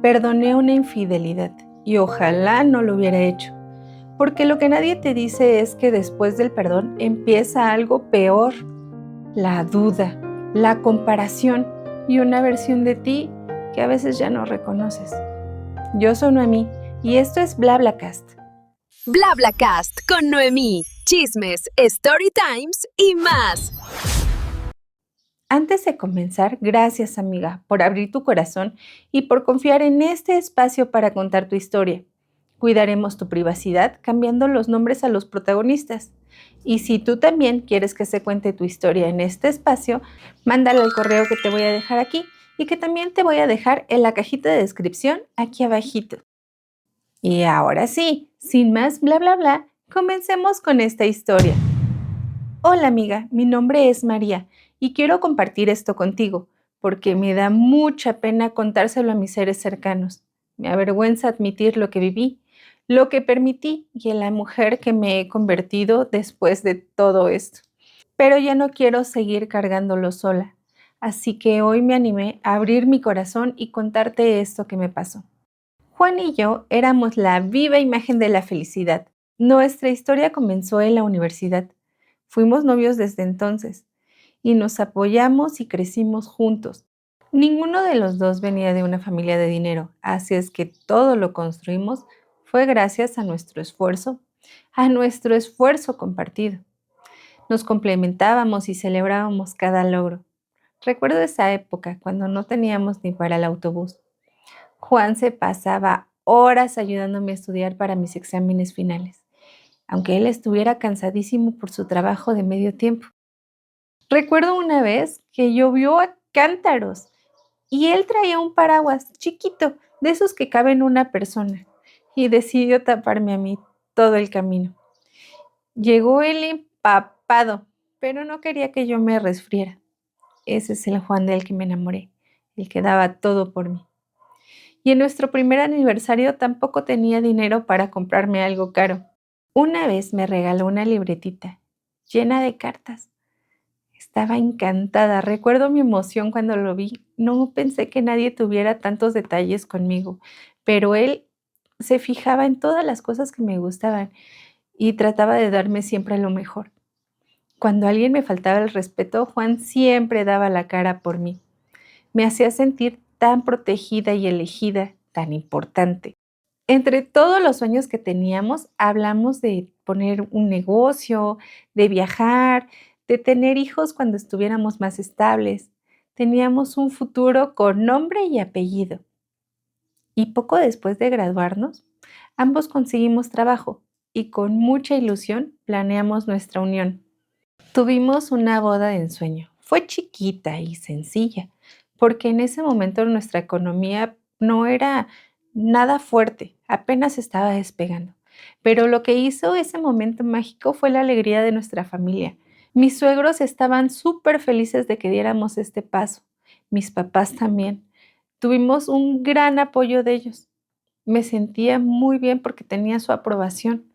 Perdoné una infidelidad y ojalá no lo hubiera hecho, porque lo que nadie te dice es que después del perdón empieza algo peor, la duda, la comparación y una versión de ti que a veces ya no reconoces. Yo soy Noemí y esto es BlaBlaCast. BlaBlaCast con Noemí, chismes, story times y más. Antes de comenzar, gracias amiga por abrir tu corazón y por confiar en este espacio para contar tu historia. Cuidaremos tu privacidad cambiando los nombres a los protagonistas. Y si tú también quieres que se cuente tu historia en este espacio, mándala al correo que te voy a dejar aquí y que también te voy a dejar en la cajita de descripción aquí abajito. Y ahora sí, sin más bla bla bla, comencemos con esta historia. Hola amiga, mi nombre es María y quiero compartir esto contigo porque me da mucha pena contárselo a mis seres cercanos. Me avergüenza admitir lo que viví, lo que permití y en la mujer que me he convertido después de todo esto. Pero ya no quiero seguir cargándolo sola, así que hoy me animé a abrir mi corazón y contarte esto que me pasó. Juan y yo éramos la viva imagen de la felicidad. Nuestra historia comenzó en la universidad. Fuimos novios desde entonces y nos apoyamos y crecimos juntos. Ninguno de los dos venía de una familia de dinero, así es que todo lo construimos fue gracias a nuestro esfuerzo compartido. Nos complementábamos y celebrábamos cada logro. Recuerdo esa época cuando no teníamos ni para el autobús. Juan se pasaba horas ayudándome a estudiar para mis exámenes finales, aunque él estuviera cansadísimo por su trabajo de medio tiempo. Recuerdo una vez que llovió a cántaros y él traía un paraguas chiquito, de esos que caben una persona, y decidió taparme a mí todo el camino. Llegó él empapado, pero no quería que yo me resfriara. Ese es el Juan del que me enamoré, el que daba todo por mí. Y en nuestro primer aniversario tampoco tenía dinero para comprarme algo caro. Una vez me regaló una libretita llena de cartas. Estaba encantada. Recuerdo mi emoción cuando lo vi. No pensé que nadie tuviera tantos detalles conmigo, pero él se fijaba en todas las cosas que me gustaban y trataba de darme siempre lo mejor. Cuando alguien me faltaba el respeto, Juan siempre daba la cara por mí. Me hacía sentir tan protegida y elegida, tan importante. Entre todos los sueños que teníamos, hablamos de poner un negocio, de viajar, de tener hijos cuando estuviéramos más estables. Teníamos un futuro con nombre y apellido. Y poco después de graduarnos, ambos conseguimos trabajo y con mucha ilusión planeamos nuestra unión. Tuvimos una boda de ensueño. Fue chiquita y sencilla, porque en ese momento nuestra economía no era nada fuerte, apenas estaba despegando. Pero lo que hizo ese momento mágico fue la alegría de nuestra familia. Mis suegros estaban súper felices de que diéramos este paso. Mis papás también. Tuvimos un gran apoyo de ellos. Me sentía muy bien porque tenía su aprobación.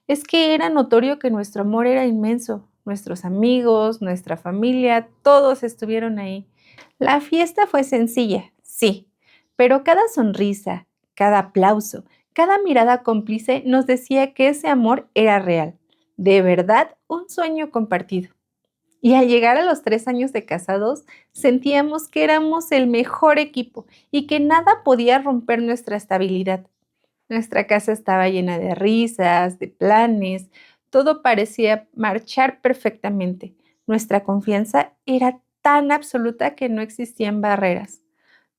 Es que era notorio que nuestro amor era inmenso. Nuestros amigos, nuestra familia, todos estuvieron ahí. La fiesta fue sencilla, sí, pero cada sonrisa, cada aplauso, cada mirada cómplice nos decía que ese amor era real, de verdad un sueño compartido. Y al llegar a los 3 años de casados, sentíamos que éramos el mejor equipo y que nada podía romper nuestra estabilidad. Nuestra casa estaba llena de risas, de planes, todo parecía marchar perfectamente. Nuestra confianza era tan absoluta que no existían barreras.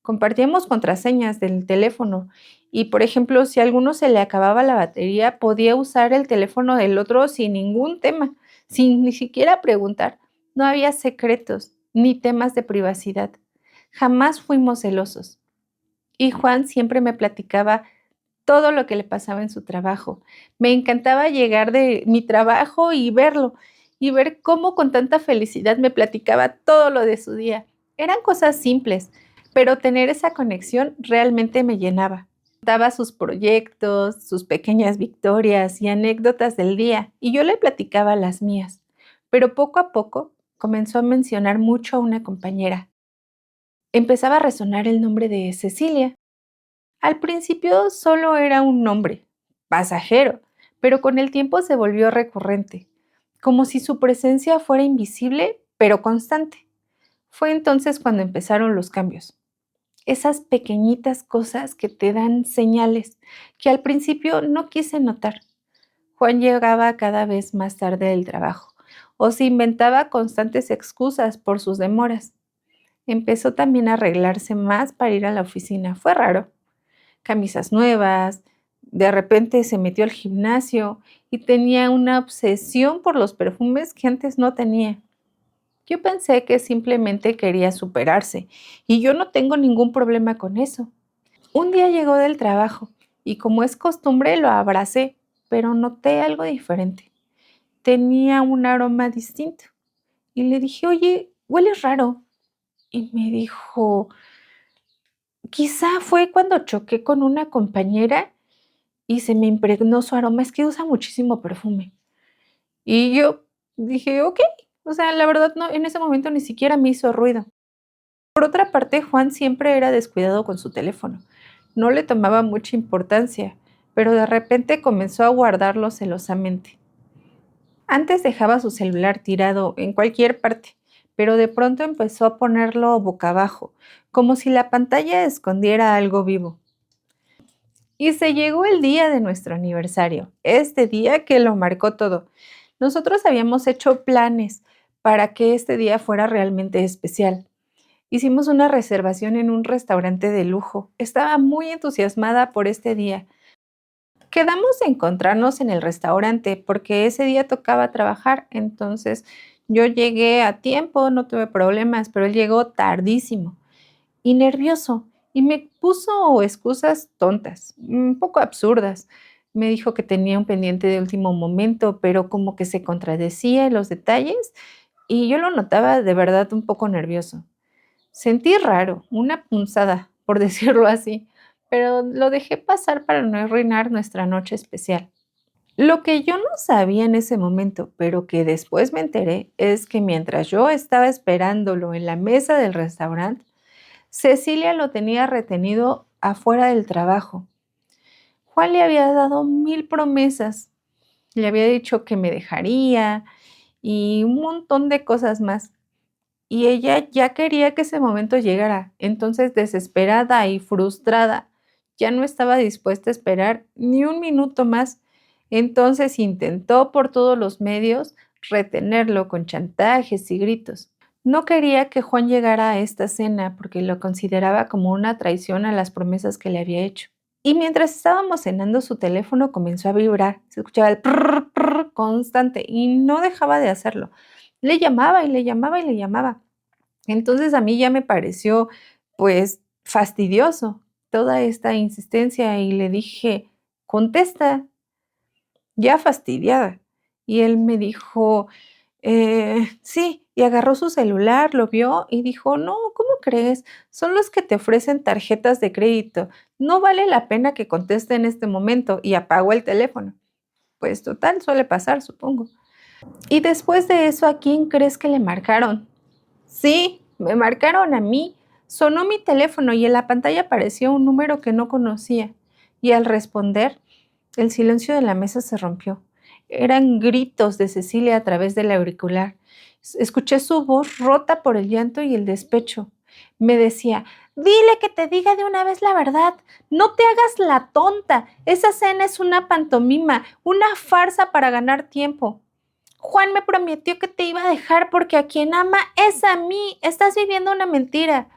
Compartíamos contraseñas del teléfono y, por ejemplo, si a alguno se le acababa la batería, podía usar el teléfono del otro sin ningún tema, sin ni siquiera preguntar. No había secretos ni temas de privacidad. Jamás fuimos celosos. Y Juan siempre me platicaba todo lo que le pasaba en su trabajo. Me encantaba llegar de mi trabajo y verlo, y ver cómo con tanta felicidad me platicaba todo lo de su día. Eran cosas simples, pero tener esa conexión realmente me llenaba. Contaba sus proyectos, sus pequeñas victorias y anécdotas del día, y yo le platicaba las mías. Pero poco a poco comenzó a mencionar mucho a una compañera. Empezaba a resonar el nombre de Cecilia. Al principio solo era un nombre, pasajero, pero con el tiempo se volvió recurrente, como si su presencia fuera invisible, pero constante. Fue entonces cuando empezaron los cambios. Esas pequeñitas cosas que te dan señales que al principio no quise notar. Juan llegaba cada vez más tarde del trabajo o se inventaba constantes excusas por sus demoras. Empezó también a arreglarse más para ir a la oficina. Fue raro. Camisas nuevas, de repente se metió al gimnasio y tenía una obsesión por los perfumes que antes no tenía. Yo pensé que simplemente quería superarse y yo no tengo ningún problema con eso. Un día llegó del trabajo y como es costumbre lo abracé, pero noté algo diferente. Tenía un aroma distinto y le dije, oye, hueles raro. Y me dijo, quizá fue cuando choqué con una compañera y se me impregnó su aroma, es que usa muchísimo perfume. Y yo dije, ok, o sea, la verdad no, en ese momento ni siquiera me hizo ruido. Por otra parte, Juan siempre era descuidado con su teléfono. No le tomaba mucha importancia, pero de repente comenzó a guardarlo celosamente. Antes dejaba su celular tirado en cualquier parte, pero de pronto empezó a ponerlo boca abajo, como si la pantalla escondiera algo vivo. Y se llegó el día de nuestro aniversario, este día que lo marcó todo. Nosotros habíamos hecho planes para que este día fuera realmente especial. Hicimos una reservación en un restaurante de lujo. Estaba muy entusiasmada por este día. Quedamos de encontrarnos en el restaurante porque ese día tocaba trabajar, entonces yo llegué a tiempo, no tuve problemas, pero él llegó tardísimo y nervioso y me puso excusas tontas, un poco absurdas. Me dijo que tenía un pendiente de último momento, pero como que se contradecía en los detalles y yo lo notaba de verdad un poco nervioso. Sentí raro, una punzada, por decirlo así, pero lo dejé pasar para no arruinar nuestra noche especial. Lo que yo no sabía en ese momento, pero que después me enteré, es que mientras yo estaba esperándolo en la mesa del restaurante, Cecilia lo tenía retenido afuera del trabajo. Juan le había dado 1000 promesas, le había dicho que me dejaría y un montón de cosas más. Y ella ya quería que ese momento llegara. Entonces, desesperada y frustrada, ya no estaba dispuesta a esperar ni un minuto más. Entonces intentó por todos los medios retenerlo con chantajes y gritos. No quería que Juan llegara a esta cena porque lo consideraba como una traición a las promesas que le había hecho. Y mientras estábamos cenando, su teléfono comenzó a vibrar. Se escuchaba el prr, prr constante y no dejaba de hacerlo. Le llamaba y le llamaba y le llamaba. Entonces a mí ya me pareció, pues, fastidioso toda esta insistencia y le dije, contesta, ya fastidiada. Y él me dijo, sí, y agarró su celular, lo vio y dijo, no, ¿cómo crees? Son los que te ofrecen tarjetas de crédito. No vale la pena que conteste en este momento y apagó el teléfono. Pues total, suele pasar, supongo. Y después de eso, ¿a quién crees que le marcaron? Sí, me marcaron a mí. Sonó mi teléfono y en la pantalla apareció un número que no conocía. Y al responder, el silencio de la mesa se rompió. Eran gritos de Cecilia a través del auricular. Escuché su voz rota por el llanto y el despecho. Me decía, dile que te diga de una vez la verdad. No te hagas la tonta. Esa cena es una pantomima, una farsa para ganar tiempo. Juan me prometió que te iba a dejar porque a quien ama es a mí. Estás viviendo una mentira.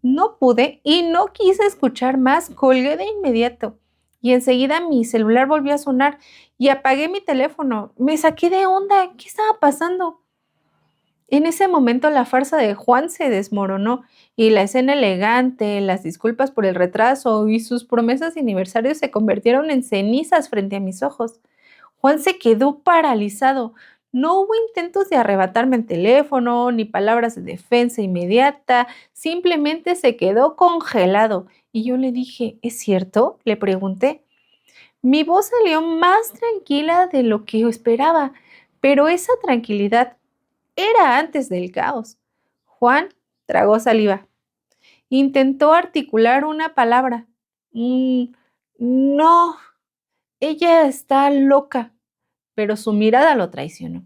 No pude y no quise escuchar más. Colgué de inmediato. Y enseguida mi celular volvió a sonar y apagué mi teléfono. Me saqué de onda. ¿Qué estaba pasando? En ese momento la farsa de Juan se desmoronó y la escena elegante, las disculpas por el retraso y sus promesas de aniversario se convirtieron en cenizas frente a mis ojos. Juan se quedó paralizado. No hubo intentos de arrebatarme el teléfono, ni palabras de defensa inmediata, simplemente se quedó congelado. Y yo le dije, ¿es cierto?, le pregunté. Mi voz salió más tranquila de lo que yo esperaba, pero esa tranquilidad era antes del caos. Juan tragó saliva. Intentó articular una palabra, "Mm, no, ella está loca", pero su mirada lo traicionó.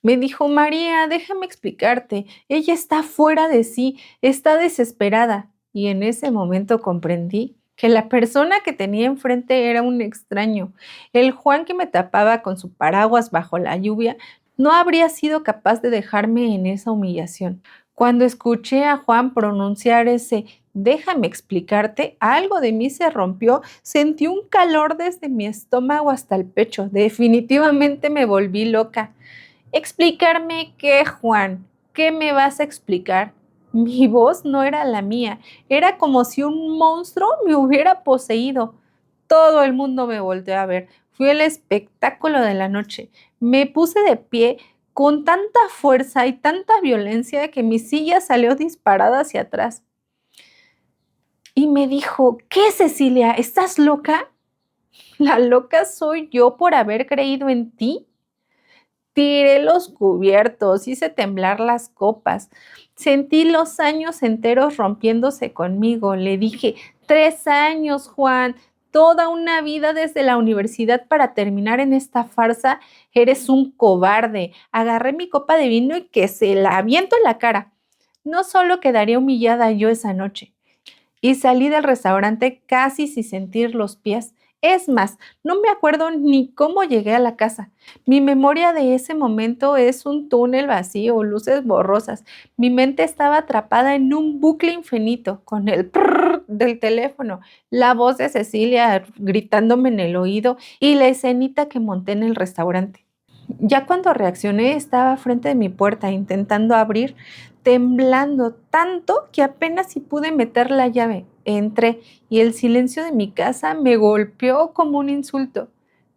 Me dijo: "María, déjame explicarte, ella está fuera de sí, está desesperada". Y en ese momento comprendí que la persona que tenía enfrente era un extraño. El Juan que me tapaba con su paraguas bajo la lluvia no habría sido capaz de dejarme en esa humillación. Cuando escuché a Juan pronunciar ese "déjame explicarte", algo de mí se rompió, sentí un calor desde mi estómago hasta el pecho. Definitivamente me volví loca. ¿Explicarme qué, Juan? ¿Qué me vas a explicar? Mi voz no era la mía, era como si un monstruo me hubiera poseído. Todo el mundo me volteó a ver. Fui el espectáculo de la noche. Me puse de pie con tanta fuerza y tanta violencia que mi silla salió disparada hacia atrás. Y me dijo: ¿qué, Cecilia? ¿Estás loca? ¿La loca soy yo por haber creído en ti? Tiré los cubiertos, hice temblar las copas. Sentí los años enteros rompiéndose conmigo. Le dije: 3 años, Juan, toda una vida desde la universidad para terminar en esta farsa. Eres un cobarde. Agarré mi copa de vino y que se la aviento en la cara. No solo quedaría humillada yo esa noche, y salí del restaurante casi sin sentir los pies. Es más, no me acuerdo ni cómo llegué a la casa. Mi memoria de ese momento es un túnel vacío, luces borrosas. Mi mente estaba atrapada en un bucle infinito, con el prrr del teléfono, la voz de Cecilia gritándome en el oído y la escenita que monté en el restaurante. Ya cuando reaccioné estaba frente de mi puerta intentando abrir, temblando tanto que apenas si pude meter la llave. Entré y el silencio de mi casa me golpeó como un insulto,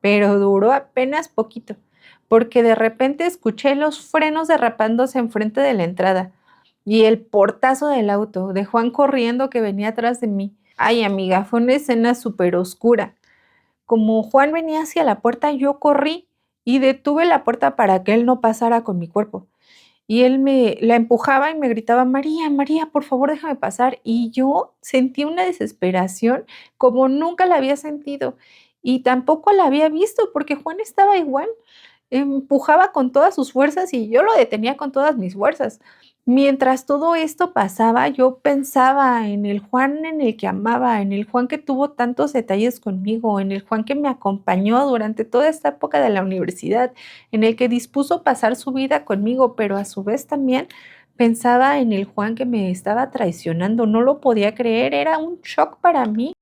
pero duró apenas poquito, porque de repente escuché los frenos derrapándose enfrente de la entrada y el portazo del auto de Juan corriendo que venía atrás de mí. Ay, amiga, fue una escena súper oscura. Como Juan venía hacia la puerta, yo corrí y detuve la puerta para que él no pasara con mi cuerpo. Y él me la empujaba y me gritaba: María, María, por favor, déjame pasar. Y yo sentí una desesperación como nunca la había sentido y tampoco la había visto porque Juan estaba igual. Empujaba con todas sus fuerzas y yo lo detenía con todas mis fuerzas. Mientras todo esto pasaba, yo pensaba en el Juan en el que amaba, en el Juan que tuvo tantos detalles conmigo, en el Juan que me acompañó durante toda esta época de la universidad, en el que dispuso pasar su vida conmigo, pero a su vez también pensaba en el Juan que me estaba traicionando. No lo podía creer, era un shock para mí.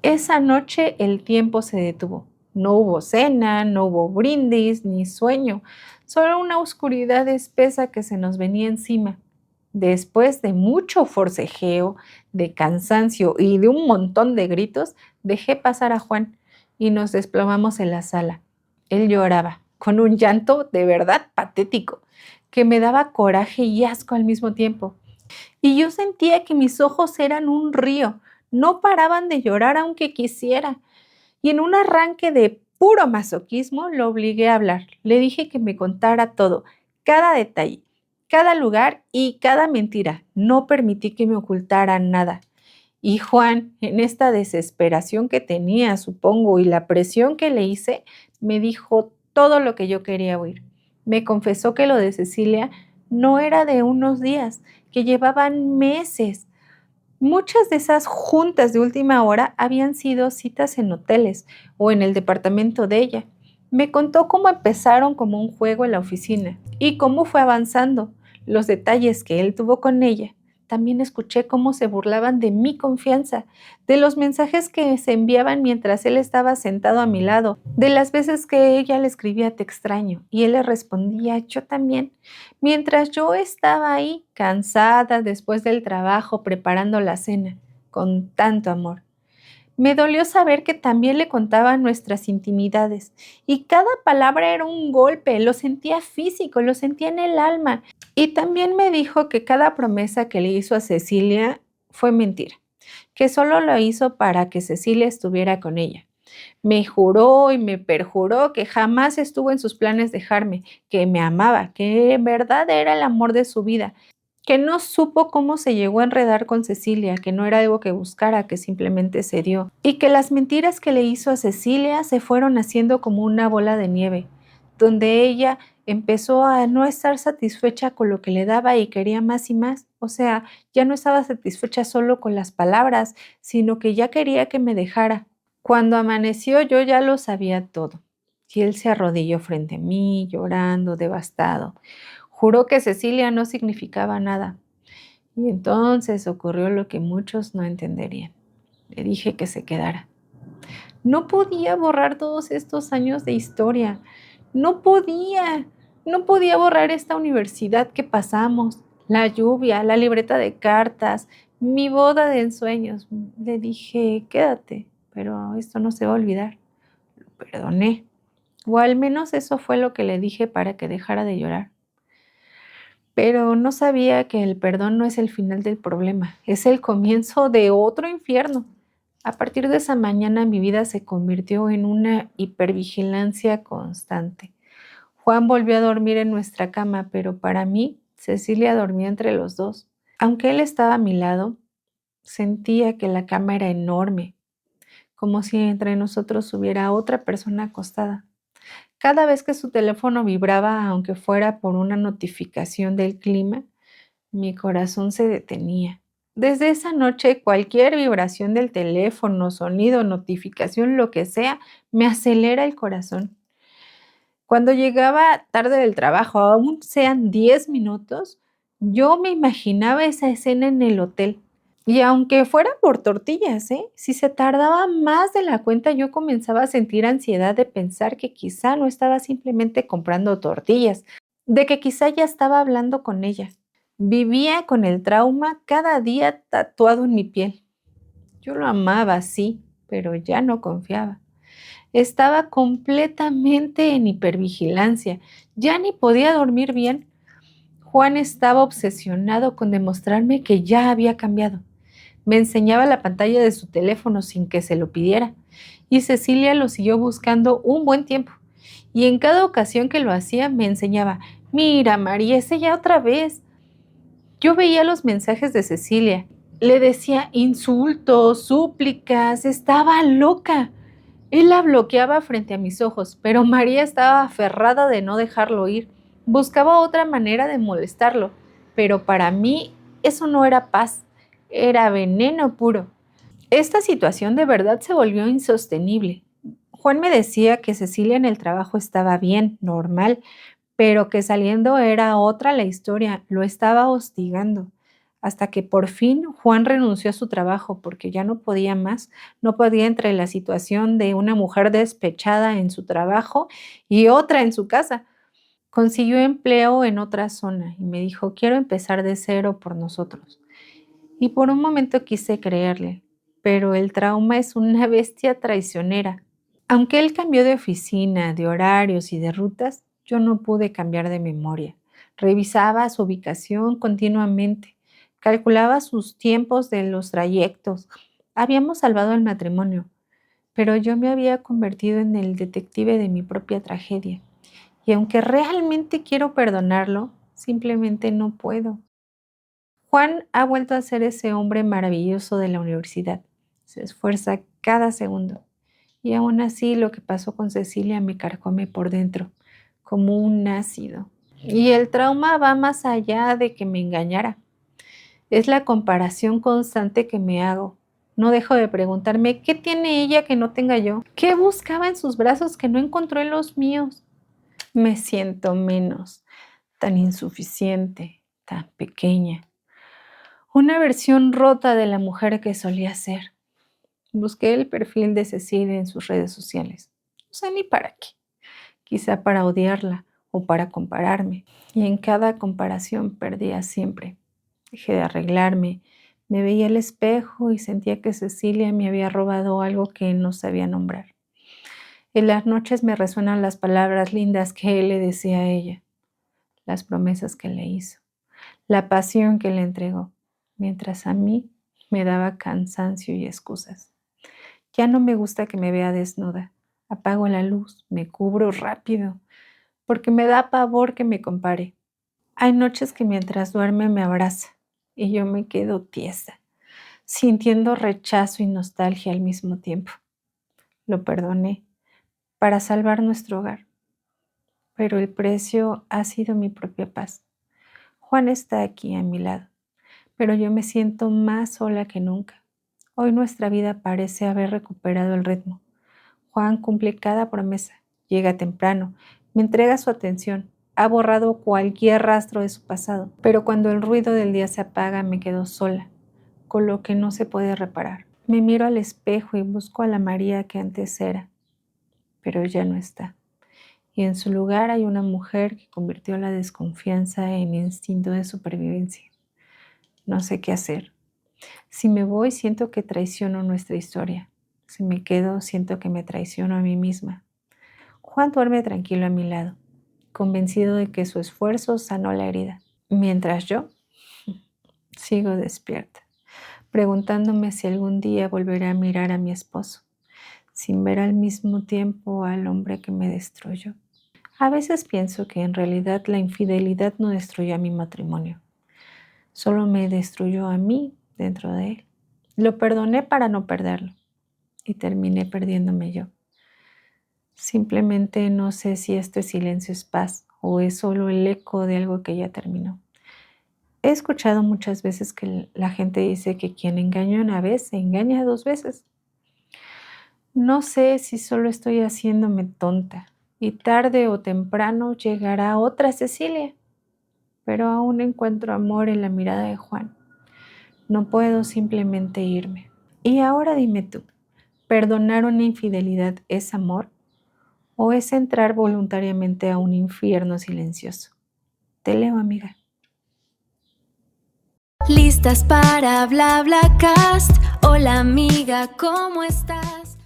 Esa noche el tiempo se detuvo. No hubo cena, no hubo brindis ni sueño, solo una oscuridad espesa que se nos venía encima. Después de mucho forcejeo, de cansancio y de un montón de gritos, dejé pasar a Juan y nos desplomamos en la sala. Él lloraba, con un llanto de verdad patético, que me daba coraje y asco al mismo tiempo. Y yo sentía que mis ojos eran un río, no paraban de llorar aunque quisiera. Y en un arranque de puro masoquismo lo obligué a hablar. Le dije que me contara todo, cada detalle, cada lugar y cada mentira. No permití que me ocultaran nada. Y Juan, en esta desesperación que tenía, supongo, y la presión que le hice, me dijo todo lo que yo quería oír. Me confesó que lo de Cecilia no era de unos días, que llevaban meses. Muchas de esas juntas de última hora habían sido citas en hoteles o en el departamento de ella. Me contó cómo empezaron como un juego en la oficina y cómo fue avanzando, los detalles que él tuvo con ella. También escuché cómo se burlaban de mi confianza, de los mensajes que se enviaban mientras él estaba sentado a mi lado, de las veces que ella le escribía te extraño y él le respondía yo también. Mientras yo estaba ahí, cansada después del trabajo, preparando la cena, con tanto amor. Me dolió saber que también le contaba nuestras intimidades y cada palabra era un golpe, lo sentía físico, lo sentía en el alma. Y también me dijo que cada promesa que le hizo a Cecilia fue mentira, que solo lo hizo para que Cecilia estuviera con ella. Me juró y me perjuró que jamás estuvo en sus planes dejarme, que me amaba, que en verdad era el amor de su vida. que no supo cómo se llegó a enredar con Cecilia, que no era algo que buscara, que simplemente se dio, y que las mentiras que le hizo a Cecilia se fueron haciendo como una bola de nieve, donde ella empezó a no estar satisfecha con lo que le daba y quería más y más. O sea, ya no estaba satisfecha solo con las palabras, sino que ya quería que me dejara. Cuando amaneció yo ya lo sabía todo, y él se arrodilló frente a mí, llorando, devastado. Juró que Cecilia no significaba nada. Y entonces ocurrió lo que muchos no entenderían. Le dije que se quedara. No podía borrar todos estos años de historia. No podía. No podía borrar esta universidad que pasamos, la lluvia, la libreta de cartas, mi boda de ensueños. Le dije, quédate, pero esto no se va a olvidar. Lo perdoné. O al menos eso fue lo que le dije para que dejara de llorar. Pero no sabía que el perdón no es el final del problema, es el comienzo de otro infierno. A partir de esa mañana mi vida se convirtió en una hipervigilancia constante. Juan volvió a dormir en nuestra cama, pero para mí, Cecilia dormía entre los dos. Aunque él estaba a mi lado, sentía que la cama era enorme, como si entre nosotros hubiera otra persona acostada. Cada vez que su teléfono vibraba, aunque fuera por una notificación del clima, mi corazón se detenía. Desde esa noche, cualquier vibración del teléfono, sonido, notificación, lo que sea, me acelera el corazón. Cuando llegaba tarde del trabajo, aún sean 10 minutos, yo me imaginaba esa escena en el hotel. Y aunque fuera por tortillas, si se tardaba más de la cuenta, yo comenzaba a sentir ansiedad de pensar que quizá no estaba simplemente comprando tortillas, de que quizá ya estaba hablando con ella. Vivía con el trauma cada día tatuado en mi piel. Yo lo amaba, sí, pero ya no confiaba. Estaba completamente en hipervigilancia. Ya ni podía dormir bien. Juan estaba obsesionado con demostrarme que ya había cambiado. Me enseñaba la pantalla de su teléfono sin que se lo pidiera. Y Cecilia lo siguió buscando un buen tiempo. Y en cada ocasión que lo hacía me enseñaba, mira, María, ese ya otra vez. Yo veía los mensajes de Cecilia. Le decía insultos, súplicas, estaba loca. Él la bloqueaba frente a mis ojos, pero María estaba aferrada de no dejarlo ir. Buscaba otra manera de molestarlo, pero para mí eso no era paz, era veneno puro. Esta situación de verdad se volvió insostenible. Juan me decía que Cecilia en el trabajo estaba bien, normal, pero que saliendo era otra la historia, lo estaba hostigando, hasta que por fin Juan renunció a su trabajo porque ya no podía más, no podía entre la situación de una mujer despechada en su trabajo y otra en su casa. Consiguió empleo en otra zona y me dijo, quiero empezar de cero por nosotros. Y por un momento quise creerle, pero el trauma es una bestia traicionera. Aunque él cambió de oficina, de horarios y de rutas, yo no pude cambiar de memoria. Revisaba su ubicación continuamente, calculaba sus tiempos de los trayectos. Habíamos salvado el matrimonio, pero yo me había convertido en el detective de mi propia tragedia. Y aunque realmente quiero perdonarlo, simplemente no puedo. Juan ha vuelto a ser ese hombre maravilloso de la universidad. Se esfuerza cada segundo. Y aún así lo que pasó con Cecilia me carcome por dentro, como un ácido. Y el trauma va más allá de que me engañara. Es la comparación constante que me hago. No dejo de preguntarme, ¿qué tiene ella que no tenga yo? ¿Qué buscaba en sus brazos que no encontró en los míos? Me siento menos, tan insuficiente, tan pequeña. Una versión rota de la mujer que solía ser. Busqué el perfil de Cecilia en sus redes sociales. No sé ni para qué. Quizá para odiarla o para compararme. Y en cada comparación perdía siempre. Dejé de arreglarme. Me veía al espejo y sentía que Cecilia me había robado algo que no sabía nombrar. En las noches me resuenan las palabras lindas que él le decía a ella, las promesas que le hizo, la pasión que le entregó, mientras a mí me daba cansancio y excusas. Ya no me gusta que me vea desnuda. Apago la luz, me cubro rápido, porque me da pavor que me compare. Hay noches que mientras duerme me abraza y yo me quedo tiesa, sintiendo rechazo y nostalgia al mismo tiempo. Lo perdoné para salvar nuestro hogar, pero el precio ha sido mi propia paz. Juan está aquí a mi lado, pero yo me siento más sola que nunca. Hoy nuestra vida parece haber recuperado el ritmo. Juan cumple cada promesa, llega temprano, me entrega su atención, ha borrado cualquier rastro de su pasado, pero cuando el ruido del día se apaga me quedo sola, con lo que no se puede reparar. Me miro al espejo y busco a la María que antes era, pero ya no está. Y en su lugar hay una mujer que convirtió la desconfianza en instinto de supervivencia. No sé qué hacer. Si me voy, siento que traiciono nuestra historia. Si me quedo, siento que me traiciono a mí misma. Juan duerme tranquilo a mi lado, convencido de que su esfuerzo sanó la herida, mientras yo sigo despierta, preguntándome si algún día volveré a mirar a mi esposo, sin ver al mismo tiempo al hombre que me destruyó. A veces pienso que en realidad la infidelidad no destruyó a mi matrimonio, solo me destruyó a mí dentro de él. Lo perdoné para no perderlo y terminé perdiéndome yo. Simplemente no sé si este silencio es paz o es solo el eco de algo que ya terminó. He escuchado muchas veces que la gente dice que quien engaña una vez se engaña dos veces. No sé si solo estoy haciéndome tonta y tarde o temprano llegará otra Cecilia, pero aún encuentro amor en la mirada de Juan. No puedo simplemente irme. Y ahora dime tú, ¿perdonar una infidelidad es amor o es entrar voluntariamente a un infierno silencioso? Te leo, amiga. Listas para BlaBlaCast. Hola amiga, ¿cómo estás?